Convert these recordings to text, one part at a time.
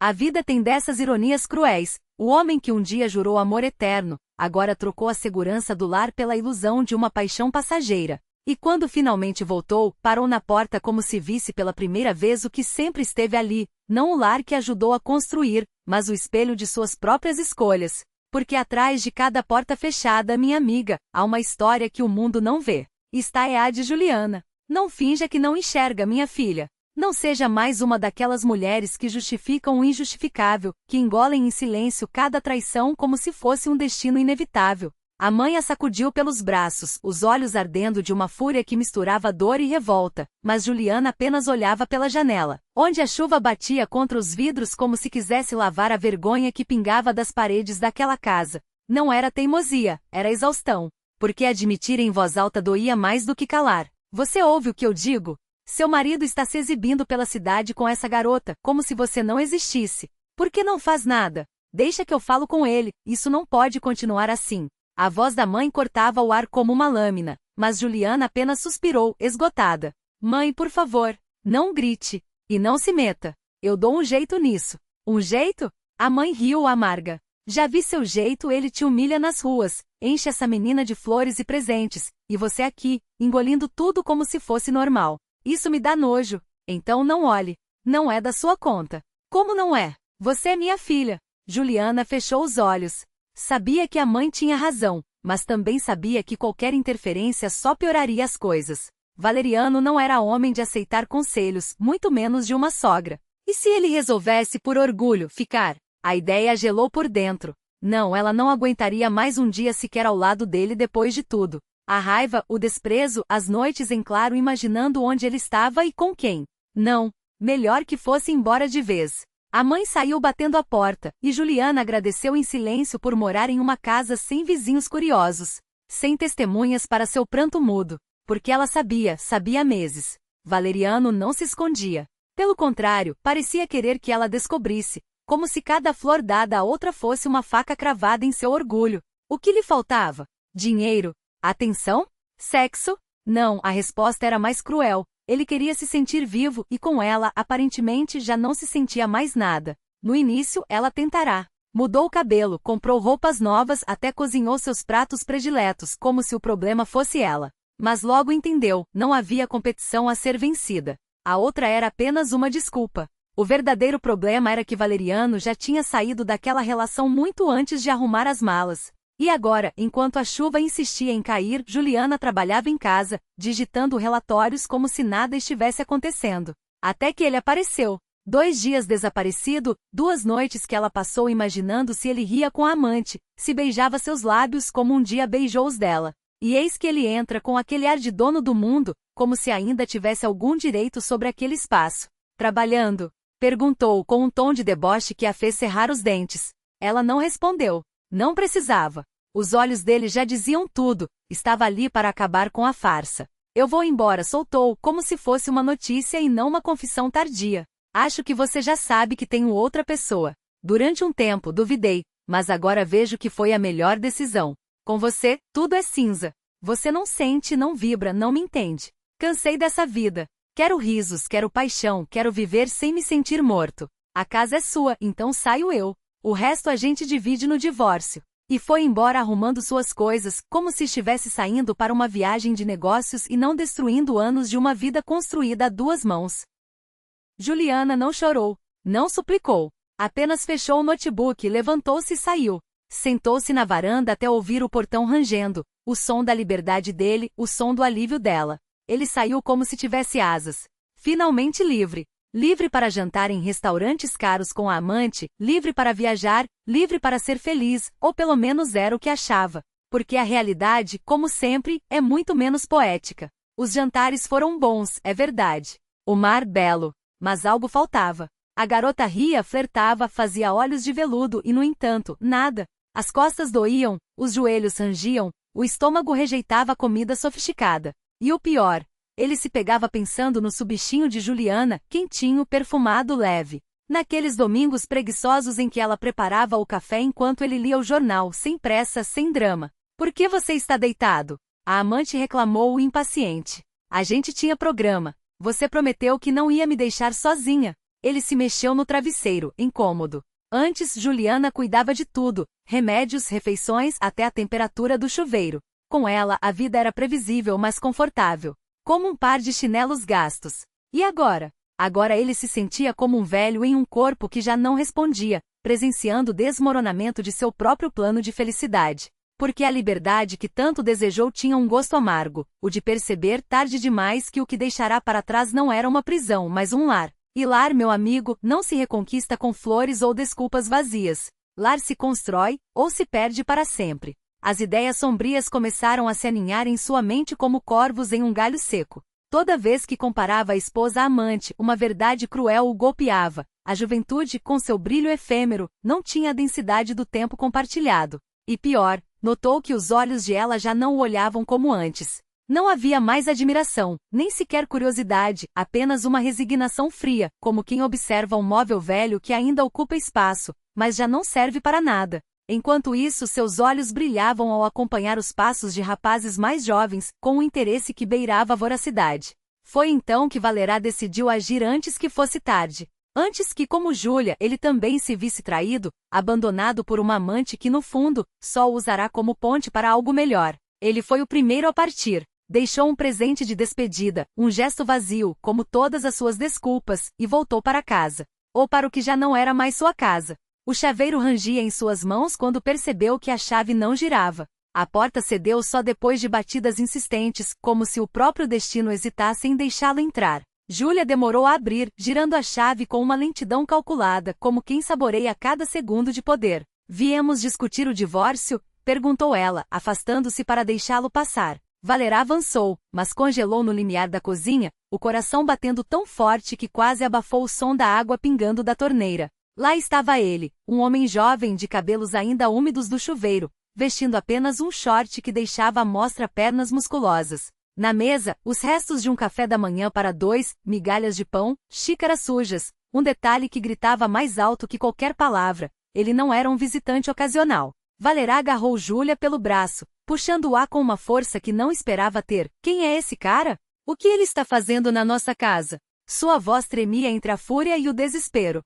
A vida tem dessas ironias cruéis. O homem que um dia jurou amor eterno, agora trocou a segurança do lar pela ilusão de uma paixão passageira. E quando finalmente voltou, parou na porta como se visse pela primeira vez o que sempre esteve ali, não o lar que ajudou a construir, mas o espelho de suas próprias escolhas. Porque atrás de cada porta fechada, minha amiga, há uma história que o mundo não vê. Está é a de Juliana. Não finja que não enxerga, minha filha. Não seja mais uma daquelas mulheres que justificam o injustificável, que engolem em silêncio cada traição como se fosse um destino inevitável. A mãe a sacudiu pelos braços, os olhos ardendo de uma fúria que misturava dor e revolta, mas Juliana apenas olhava pela janela, onde a chuva batia contra os vidros como se quisesse lavar a vergonha que pingava das paredes daquela casa. Não era teimosia, era exaustão, porque admitir em voz alta doía mais do que calar. Você ouve o que eu digo? Seu marido está se exibindo pela cidade com essa garota, como se você não existisse. Por que não faz nada? Deixa que eu falo com ele, isso não pode continuar assim. A voz da mãe cortava o ar como uma lâmina, mas Juliana apenas suspirou, esgotada. Mãe, por favor, não grite, e não se meta. Eu dou um jeito nisso. Um jeito? A mãe riu amarga. Já vi seu jeito, ele te humilha nas ruas, enche essa menina de flores e presentes, e você aqui, engolindo tudo como se fosse normal. Isso me dá nojo. Então não olhe. Não é da sua conta. Como não é? Você é minha filha. Juliana fechou os olhos. Sabia que a mãe tinha razão, mas também sabia que qualquer interferência só pioraria as coisas. Valeriano não era homem de aceitar conselhos, muito menos de uma sogra. E se ele resolvesse por orgulho ficar? A ideia a gelou por dentro. Não, ela não aguentaria mais um dia sequer ao lado dele depois de tudo. A raiva, o desprezo, as noites em claro imaginando onde ele estava e com quem. Não, melhor que fosse embora de vez. A mãe saiu batendo a porta, e Juliana agradeceu em silêncio por morar em uma casa sem vizinhos curiosos, sem testemunhas para seu pranto mudo, porque ela sabia há meses. Valeriano não se escondia. Pelo contrário, parecia querer que ela descobrisse, como se cada flor dada a outra fosse uma faca cravada em seu orgulho. O que lhe faltava? Dinheiro? Atenção? Sexo? Não, a resposta era mais cruel. Ele queria se sentir vivo e com ela, aparentemente, já não se sentia mais nada. No início, ela tentará. Mudou o cabelo, comprou roupas novas, até cozinhou seus pratos prediletos, como se o problema fosse ela. Mas logo entendeu, não havia competição a ser vencida. A outra era apenas uma desculpa. O verdadeiro problema era que Valeriano já tinha saído daquela relação muito antes de arrumar as malas. E agora, enquanto a chuva insistia em cair, Juliana trabalhava em casa, digitando relatórios como se nada estivesse acontecendo. Até que ele apareceu. 2 dias desaparecido, 2 noites que ela passou imaginando se ele ria com a amante, se beijava seus lábios como um dia beijou os dela. E eis que ele entra com aquele ar de dono do mundo, como se ainda tivesse algum direito sobre aquele espaço. Trabalhando? Perguntou com um tom de deboche que a fez cerrar os dentes. Ela não respondeu. Não precisava. Os olhos dele já diziam tudo, estava ali para acabar com a farsa. Eu vou embora, soltou, como se fosse uma notícia e não uma confissão tardia. Acho que você já sabe que tenho outra pessoa. Durante um tempo duvidei, mas agora vejo que foi a melhor decisão. Com você, tudo é cinza. Você não sente, não vibra, não me entende. Cansei dessa vida. Quero risos, quero paixão, quero viver sem me sentir morto. A casa é sua, então saio eu. O resto a gente divide no divórcio. E foi embora arrumando suas coisas, como se estivesse saindo para uma viagem de negócios e não destruindo anos de uma vida construída a 2 mãos. Juliana não chorou, não suplicou. Apenas fechou o notebook, levantou-se e saiu. Sentou-se na varanda até ouvir o portão rangendo, o som da liberdade dele, o som do alívio dela. Ele saiu como se tivesse asas. Finalmente livre. Livre para jantar em restaurantes caros com a amante, livre para viajar, livre para ser feliz, ou pelo menos era o que achava. Porque a realidade, como sempre, é muito menos poética. Os jantares foram bons, é verdade. O mar belo. Mas algo faltava. A garota ria, flertava, fazia olhos de veludo e, no entanto, nada. As costas doíam, os joelhos rangiam, o estômago rejeitava a comida sofisticada. E o pior, ele se pegava pensando no subichinho de Juliana, quentinho, perfumado, leve. Naqueles domingos preguiçosos em que ela preparava o café enquanto ele lia o jornal, sem pressa, sem drama. Por que você está deitado? A amante reclamou, impaciente. A gente tinha programa. Você prometeu que não ia me deixar sozinha. Ele se mexeu no travesseiro, incômodo. Antes, Juliana cuidava de tudo, remédios, refeições, até a temperatura do chuveiro. Com ela, a vida era previsível, mas confortável. Como um par de chinelos gastos. E agora? Agora ele se sentia como um velho em um corpo que já não respondia, presenciando o desmoronamento de seu próprio plano de felicidade. Porque a liberdade que tanto desejou tinha um gosto amargo, o de perceber tarde demais que o que deixará para trás não era uma prisão, mas um lar. E lar, meu amigo, não se reconquista com flores ou desculpas vazias. Lar se constrói, ou se perde para sempre. As ideias sombrias começaram a se aninhar em sua mente como corvos em um galho seco. Toda vez que comparava a esposa à amante, uma verdade cruel o golpeava. A juventude, com seu brilho efêmero, não tinha a densidade do tempo compartilhado. E pior, notou que os olhos de ela já não o olhavam como antes. Não havia mais admiração, nem sequer curiosidade, apenas uma resignação fria, como quem observa um móvel velho que ainda ocupa espaço, mas já não serve para nada. Enquanto isso, seus olhos brilhavam ao acompanhar os passos de rapazes mais jovens, com um interesse que beirava a voracidade. Foi então que Valerá decidiu agir antes que fosse tarde. Antes que, como Júlia, ele também se visse traído, abandonado por uma amante que, no fundo, só o usará como ponte para algo melhor. Ele foi o primeiro a partir. Deixou um presente de despedida, um gesto vazio, como todas as suas desculpas, e voltou para casa. Ou para o que já não era mais sua casa. O chaveiro rangia em suas mãos quando percebeu que a chave não girava. A porta cedeu só depois de batidas insistentes, como se o próprio destino hesitasse em deixá-lo entrar. Júlia demorou a abrir, girando a chave com uma lentidão calculada, como quem saboreia cada segundo de poder. Viemos discutir o divórcio? Perguntou ela, afastando-se para deixá-lo passar. Valerá avançou, mas congelou no limiar da cozinha, o coração batendo tão forte que quase abafou o som da água pingando da torneira. Lá estava ele, um homem jovem de cabelos ainda úmidos do chuveiro, vestindo apenas um short que deixava à mostra pernas musculosas. Na mesa, os restos de um café da manhã para dois, migalhas de pão, xícaras sujas, um detalhe que gritava mais alto que qualquer palavra. Ele não era um visitante ocasional. Valerá agarrou Júlia pelo braço, puxando-a com uma força que não esperava ter. Quem é esse cara? O que ele está fazendo na nossa casa? Sua voz tremia entre a fúria e o desespero.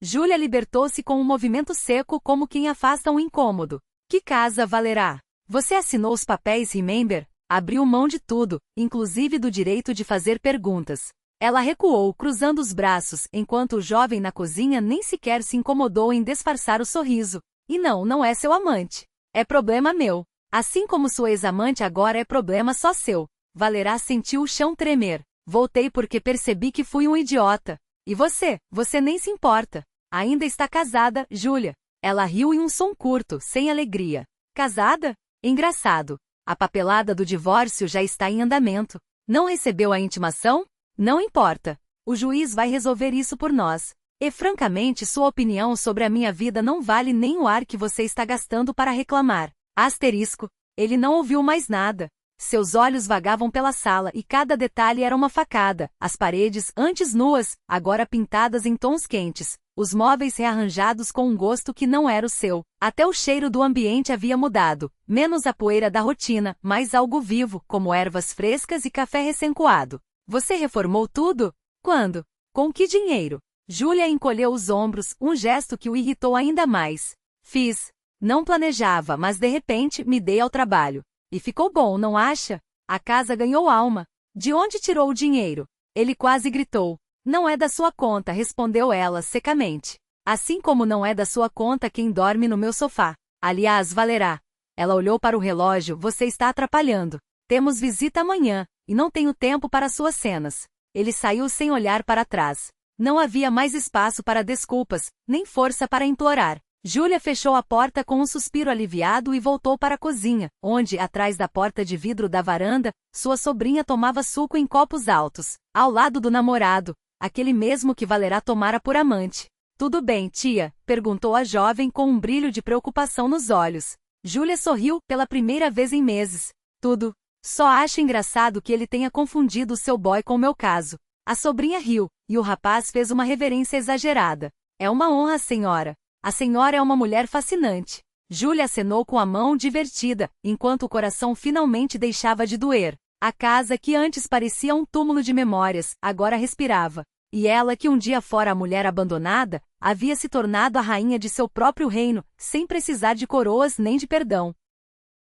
Júlia libertou-se com um movimento seco como quem afasta um incômodo. Que casa, Valerá? Você assinou os papéis, remember? Abriu mão de tudo, inclusive do direito de fazer perguntas. Ela recuou, cruzando os braços, enquanto o jovem na cozinha nem sequer se incomodou em disfarçar o sorriso. E não é seu amante. É problema meu. Assim como sua ex-amante agora é problema só seu. Valerá sentiu o chão tremer. Voltei porque percebi que fui um idiota. E você nem se importa. Ainda está casada, Júlia. Ela riu em um som curto, sem alegria. Casada? Engraçado. A papelada do divórcio já está em andamento. Não recebeu a intimação? Não importa. O juiz vai resolver isso por nós. E francamente, sua opinião sobre a minha vida não vale nem o ar que você está gastando para reclamar. Asterisco. Ele não ouviu mais nada. Seus olhos vagavam pela sala e cada detalhe era uma facada. As paredes, antes nuas, agora pintadas em tons quentes. Os móveis rearranjados com um gosto que não era o seu. Até o cheiro do ambiente havia mudado. Menos a poeira da rotina, mais algo vivo, como ervas frescas e café recém-coado. Você reformou tudo? Quando? Com que dinheiro? Júlia encolheu os ombros, um gesto que o irritou ainda mais. Fiz. Não planejava, mas de repente me dei ao trabalho. E ficou bom, não acha? A casa ganhou alma. De onde tirou o dinheiro? Ele quase gritou. Não é da sua conta, respondeu ela secamente. Assim como não é da sua conta quem dorme no meu sofá. Aliás, Valerá. Ela olhou para o relógio, você está atrapalhando. Temos visita amanhã, e não tenho tempo para suas cenas. Ele saiu sem olhar para trás. Não havia mais espaço para desculpas, nem força para implorar. Júlia fechou a porta com um suspiro aliviado e voltou para a cozinha, onde, atrás da porta de vidro da varanda, sua sobrinha tomava suco em copos altos, ao lado do namorado, aquele mesmo que Valerá tomara por amante. Tudo bem, tia? Perguntou a jovem com um brilho de preocupação nos olhos. Júlia sorriu, pela primeira vez em meses. Tudo. Só acho engraçado que ele tenha confundido o seu boy com o meu caso. A sobrinha riu, e o rapaz fez uma reverência exagerada. É uma honra, senhora. A senhora é uma mulher fascinante. Júlia acenou com a mão divertida, enquanto o coração finalmente deixava de doer. A casa que antes parecia um túmulo de memórias, agora respirava. E ela, que um dia fora a mulher abandonada, havia se tornado a rainha de seu próprio reino, sem precisar de coroas nem de perdão.